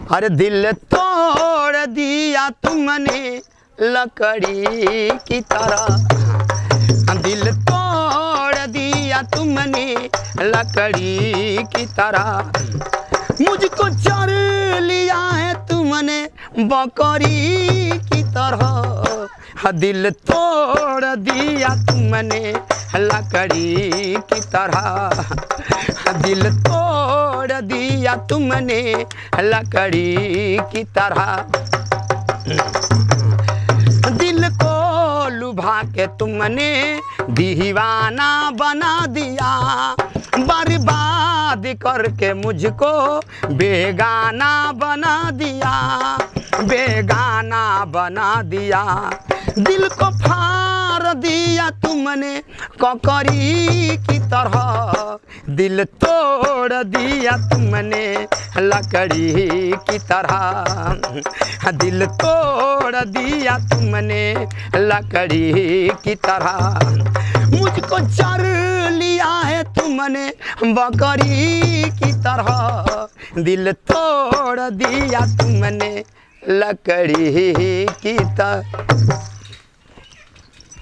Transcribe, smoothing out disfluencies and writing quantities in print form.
अरे दिल तोड़ दिया तुमने लकड़ी की तरह, दिल तोड़ दिया तुमने लकड़ी की तरह, मुझको चर लिया है तुमने बकरी की तरह, दिल तोड़ दिया तुमने लकड़ी की तरह, दिल तोड़ दिया तुमने लकड़ी की तरह, दिल को लुभा के तुमने दीवाना बना दिया, बर्बाद करके मुझको बेगाना बना दिया, बेगाना बना दिया, दिल को फाड़ दिया तुमने ककड़ी की तरह, दिल तोड़ दिया तुमने लकड़ी की तरह, दिल तोड़ दिया तुमने लकड़ी की तरह, मुझको चर लिया है तुमने बकरी की तरह, दिल तोड़ दिया तुमने लकड़ी की तरह।